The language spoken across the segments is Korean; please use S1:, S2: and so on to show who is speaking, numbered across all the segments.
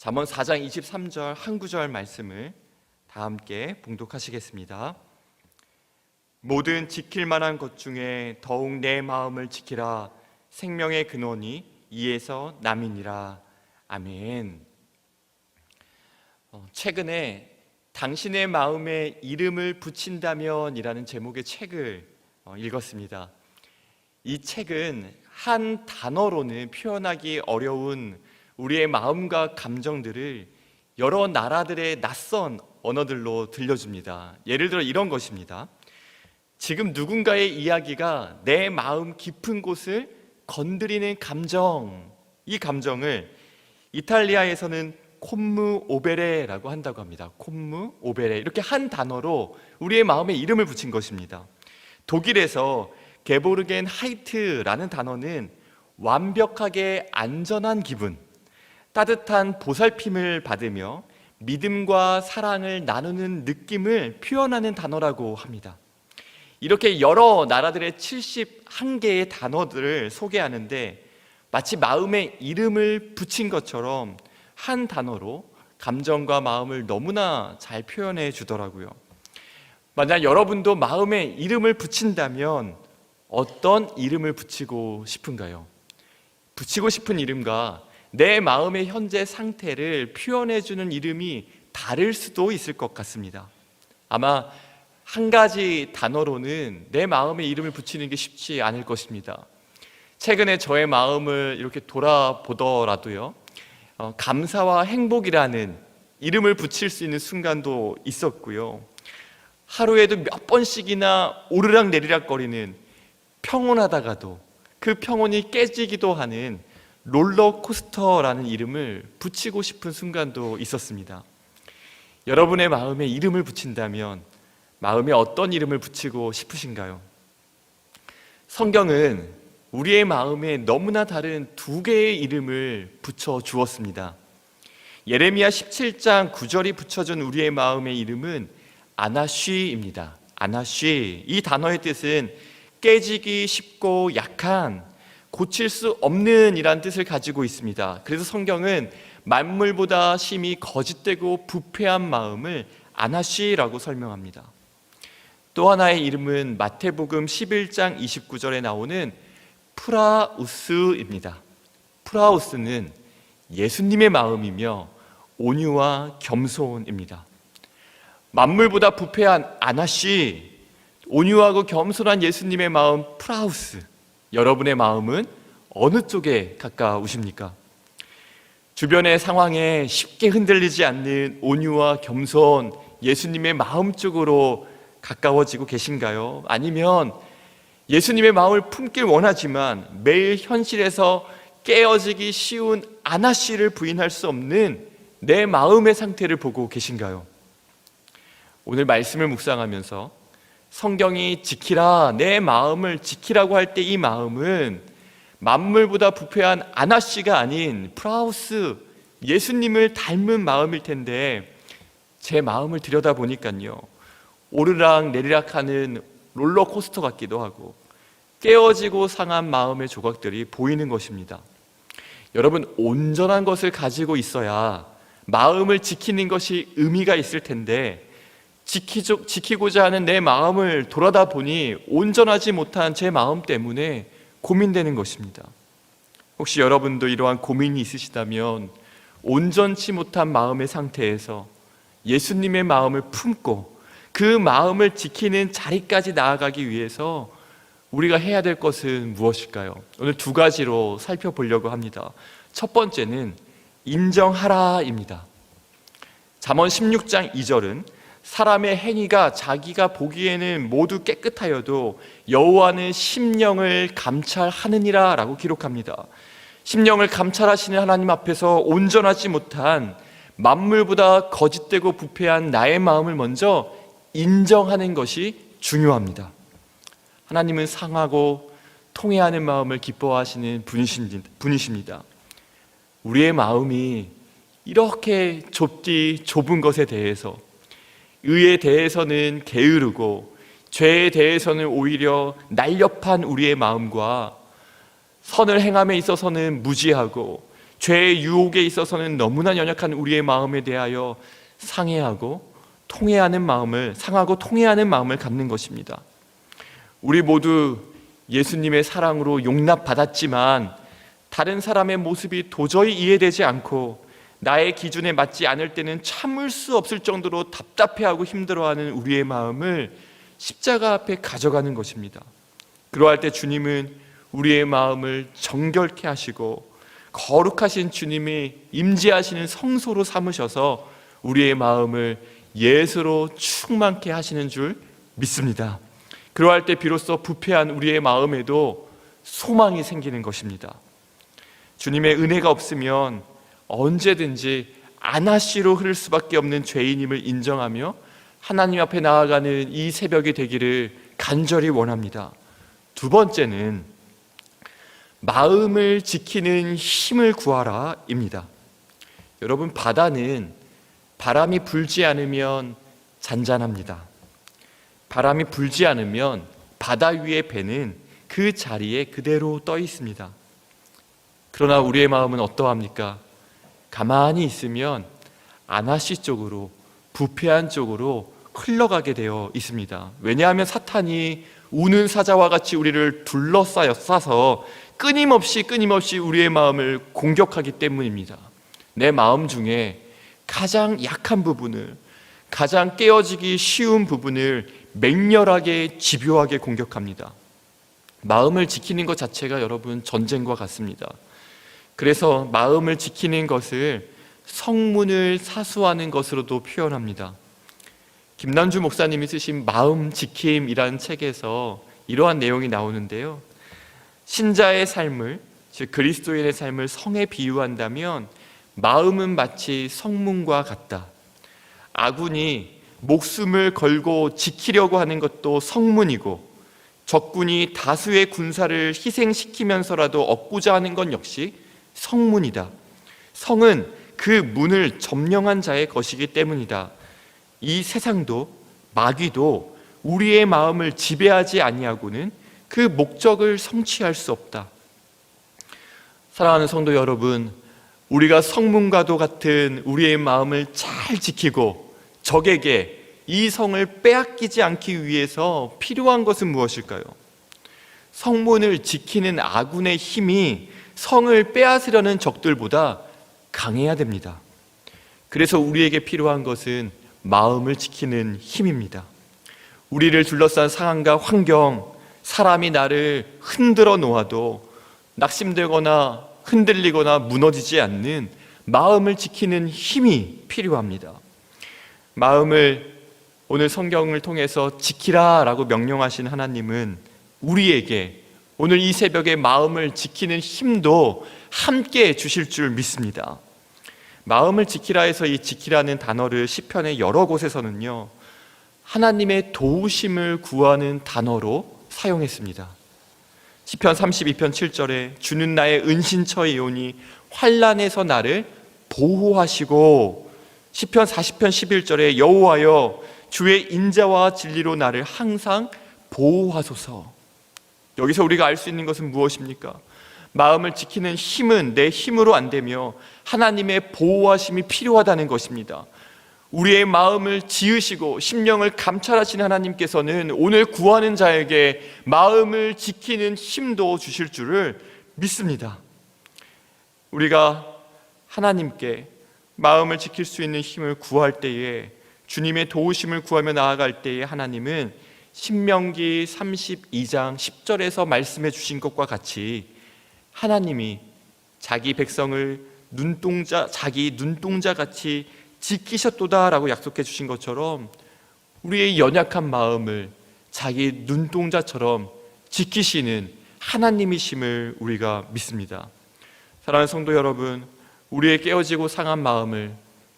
S1: 잠언 4장 23절 한 구절 말씀을 다 함께 봉독하시겠습니다. 모든 지킬 만한 것 중에 더욱 내 마음을 지키라. 생명의 근원이 이에서 남이니라. 아멘. 최근에 당신의 마음에 이름을 붙인다면 이라는 제목의 책을 읽었습니다. 이 책은 한 단어로는 표현하기 어려운 우리의 마음과 감정들을 여러 나라들의 낯선 언어들로 들려줍니다. 예를 들어 이런 것입니다. 지금 누군가의 이야기가 내 마음 깊은 곳을 건드리는 감정, 이 감정을 이탈리아에서는 콤무 오베레라고 한다고 합니다. 콤무 오베레, 이렇게 한 단어로 우리의 마음에 이름을 붙인 것입니다. 독일에서 게보르겐 하이트라는 단어는 완벽하게 안전한 기분, 따뜻한 보살핌을 받으며 믿음과 사랑을 나누는 느낌을 표현하는 단어라고 합니다. 이렇게 여러 나라들의 71개의 단어들을 소개하는데 마치 마음에 이름을 붙인 것처럼 한 단어로 감정과 마음을 너무나 잘 표현해 주더라고요. 만약 여러분도 마음에 이름을 붙인다면 어떤 이름을 붙이고 싶은가요? 붙이고 싶은 이름과 내 마음의 현재 상태를 표현해 주는 이름이 다를 수도 있을 것 같습니다. 아마 한 가지 단어로는 내 마음의 이름을 붙이는 게 쉽지 않을 것입니다. 최근에 저의 마음을 이렇게 돌아보더라도요, 감사와 행복이라는 이름을 붙일 수 있는 순간도 있었고요, 하루에도 몇 번씩이나 오르락내리락 거리는 평온하다가도 그 평온이 깨지기도 하는 롤러코스터라는 이름을 붙이고 싶은 순간도 있었습니다. 여러분의 마음에 이름을 붙인다면 마음에 어떤 이름을 붙이고 싶으신가요? 성경은 우리의 마음에 너무나 다른 두 개의 이름을 붙여 주었습니다. 예레미야 17장 9절이 붙여준 우리의 마음의 이름은 아나쉬입니다. 아나쉬, 이 단어의 뜻은 깨지기 쉽고 약한, 고칠 수 없는 이란 뜻을 가지고 있습니다. 그래서 성경은 만물보다 심히 거짓되고 부패한 마음을 아나쉬라고 설명합니다. 또 하나의 이름은 마태복음 11장 29절에 나오는 프라우스입니다. 프라우스는 예수님의 마음이며 온유와 겸손입니다. 만물보다 부패한 아나쉬, 온유하고 겸손한 예수님의 마음 프라우스, 여러분의 마음은 어느 쪽에 가까우십니까? 주변의 상황에 쉽게 흔들리지 않는 온유와 겸손, 예수님의 마음 쪽으로 가까워지고 계신가요? 아니면 예수님의 마음을 품길 원하지만 매일 현실에서 깨어지기 쉬운 아나씨를 부인할 수 없는 내 마음의 상태를 보고 계신가요? 오늘 말씀을 묵상하면서 성경이 지키라, 내 마음을 지키라고 할 때 이 마음은 만물보다 부패한 아나씨가 아닌 프라우스, 예수님을 닮은 마음일 텐데 제 마음을 들여다보니까요, 오르락 내리락 하는 롤러코스터 같기도 하고 깨어지고 상한 마음의 조각들이 보이는 것입니다. 여러분, 온전한 것을 가지고 있어야 마음을 지키는 것이 의미가 있을 텐데 지키고자 하는 내 마음을 돌아다 보니 온전하지 못한 제 마음 때문에 고민되는 것입니다. 혹시 여러분도 이러한 고민이 있으시다면 온전치 못한 마음의 상태에서 예수님의 마음을 품고 그 마음을 지키는 자리까지 나아가기 위해서 우리가 해야 될 것은 무엇일까요? 오늘 두 가지로 살펴보려고 합니다. 첫 번째는 인정하라입니다. 잠언 16장 2절은 사람의 행위가 자기가 보기에는 모두 깨끗하여도 여호와는 심령을 감찰하느니라 라고 기록합니다. 심령을 감찰하시는 하나님 앞에서 온전하지 못한 만물보다 거짓되고 부패한 나의 마음을 먼저 인정하는 것이 중요합니다. 하나님은 상하고 통회하는 마음을 기뻐하시는 분이십니다. 우리의 마음이 이렇게 좁은 것에 대해서, 의에 대해서는 게으르고 죄에 대해서는 오히려 날렵한 우리의 마음과 선을 행함에 있어서는 무지하고 죄의 유혹에 있어서는 너무나 연약한 우리의 마음에 대하여 상하고 통회하는 마음을 갖는 것입니다. 우리 모두 예수님의 사랑으로 용납받았지만 다른 사람의 모습이 도저히 이해되지 않고 나의 기준에 맞지 않을 때는 참을 수 없을 정도로 답답해하고 힘들어하는 우리의 마음을 십자가 앞에 가져가는 것입니다. 그러할 때 주님은 우리의 마음을 정결케 하시고 거룩하신 주님이 임재하시는 성소로 삼으셔서 우리의 마음을 예수로 충만케 하시는 줄 믿습니다. 그러할 때 비로소 부패한 우리의 마음에도 소망이 생기는 것입니다. 주님의 은혜가 없으면 언제든지 안하시로 흐를 수밖에 없는 죄인임을 인정하며 하나님 앞에 나아가는 이 새벽이 되기를 간절히 원합니다. 두 번째는 마음을 지키는 힘을 구하라입니다. 여러분, 바다는 바람이 불지 않으면 잔잔합니다. 바람이 불지 않으면 바다 위의 배는 그 자리에 그대로 떠 있습니다. 그러나 우리의 마음은 어떠합니까? 가만히 있으면 안하시 쪽으로, 부패한 쪽으로 흘러가게 되어 있습니다. 왜냐하면 사탄이 우는 사자와 같이 우리를 둘러싸서 끊임없이 우리의 마음을 공격하기 때문입니다. 내 마음 중에 가장 약한 부분을, 가장 깨어지기 쉬운 부분을 맹렬하게 집요하게 공격합니다. 마음을 지키는 것 자체가 여러분 전쟁과 같습니다. 그래서 마음을 지키는 것을 성문을 사수하는 것으로도 표현합니다. 김남주 목사님이 쓰신 마음 지킴이라는 책에서 이러한 내용이 나오는데요. 신자의 삶을, 즉 그리스도인의 삶을 성에 비유한다면 마음은 마치 성문과 같다. 아군이 목숨을 걸고 지키려고 하는 것도 성문이고, 적군이 다수의 군사를 희생시키면서라도 얻고자 하는 건 역시 성문이다. 성은 그 문을 점령한 자의 것이기 때문이다. 이 세상도 마귀도 우리의 마음을 지배하지 아니하고는 그 목적을 성취할 수 없다. 사랑하는 성도 여러분, 우리가 성문과도 같은 우리의 마음을 잘 지키고 적에게 이 성을 빼앗기지 않기 위해서 필요한 것은 무엇일까요? 성문을 지키는 아군의 힘이 성을 빼앗으려는 적들보다 강해야 됩니다. 그래서 우리에게 필요한 것은 마음을 지키는 힘입니다. 우리를 둘러싼 상황과 환경, 사람이 나를 흔들어 놓아도 낙심되거나 흔들리거나 무너지지 않는 마음을 지키는 힘이 필요합니다. 마음을 오늘 성경을 통해서 지키라라고 명령하신 하나님은 우리에게 오늘 이 새벽에 마음을 지키는 힘도 함께 주실 줄 믿습니다. 마음을 지키라 해서 이 지키라는 단어를 시편의 여러 곳에서는요, 하나님의 도우심을 구하는 단어로 사용했습니다. 시편 32편 7절에 주는 나의 은신처이오니 환난에서 나를 보호하시고, 시편 40편 11절에 여호와여 주의 인자와 진리로 나를 항상 보호하소서. 여기서 우리가 알 수 있는 것은 무엇입니까? 마음을 지키는 힘은 내 힘으로 안 되며 하나님의 보호하심이 필요하다는 것입니다. 우리의 마음을 지으시고 심령을 감찰하시는 하나님께서는 오늘 구하는 자에게 마음을 지키는 힘도 주실 줄을 믿습니다. 우리가 하나님께 마음을 지킬 수 있는 힘을 구할 때에, 주님의 도우심을 구하며 나아갈 때에 하나님은 신명기 32장 10절에서 말씀해 주신 것과 같이 하나님이 자기 백성을 자기 눈동자같이 지키셨도다라고 약속해 주신 것처럼 우리의 연약한 마음을 자기 눈동자처럼 지키시는 하나님이심을 우리가 믿습니다. 사랑하는 성도 여러분, 우리의 깨어지고 상한 마음을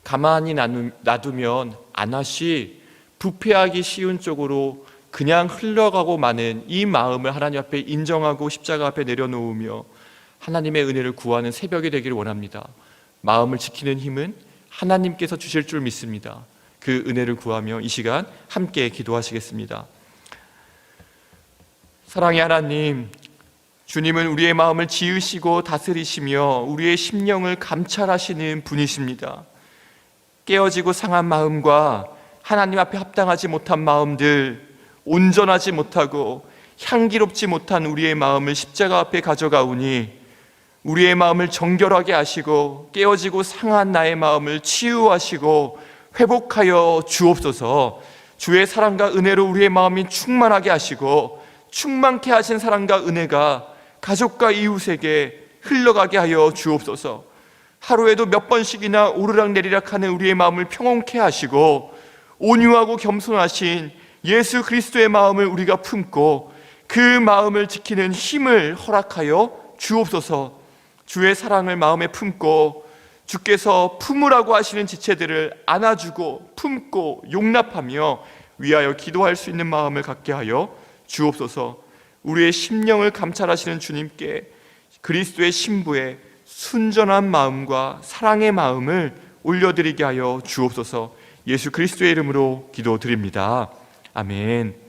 S1: 가만히 놔두면 안하시 부패하기 쉬운 쪽으로 그냥 흘러가고 마는 이 마음을 하나님 앞에 인정하고 십자가 앞에 내려놓으며 하나님의 은혜를 구하는 새벽이 되기를 원합니다. 마음을 지키는 힘은 하나님께서 주실 줄 믿습니다. 그 은혜를 구하며 이 시간 함께 기도하시겠습니다. 사랑의 하나님, 주님은 우리의 마음을 지으시고 다스리시며 우리의 심령을 감찰하시는 분이십니다. 깨어지고 상한 마음과 하나님 앞에 합당하지 못한 마음들, 온전하지 못하고 향기롭지 못한 우리의 마음을 십자가 앞에 가져가오니 우리의 마음을 정결하게 하시고 깨어지고 상한 나의 마음을 치유하시고 회복하여 주옵소서. 주의 사랑과 은혜로 우리의 마음이 충만하게 하시고 충만케 하신 사랑과 은혜가 가족과 이웃에게 흘러가게 하여 주옵소서. 하루에도 몇 번씩이나 오르락내리락 하는 우리의 마음을 평온케 하시고 온유하고 겸손하신 예수 그리스도의 마음을 우리가 품고 그 마음을 지키는 힘을 허락하여 주옵소서. 주의 사랑을 마음에 품고 주께서 품으라고 하시는 지체들을 안아주고 품고 용납하며 위하여 기도할 수 있는 마음을 갖게 하여 주옵소서. 우리의 심령을 감찰하시는 주님께 그리스도의 신부의 순전한 마음과 사랑의 마음을 올려드리게 하여 주옵소서. 예수 그리스도의 이름으로 기도드립니다. 아멘.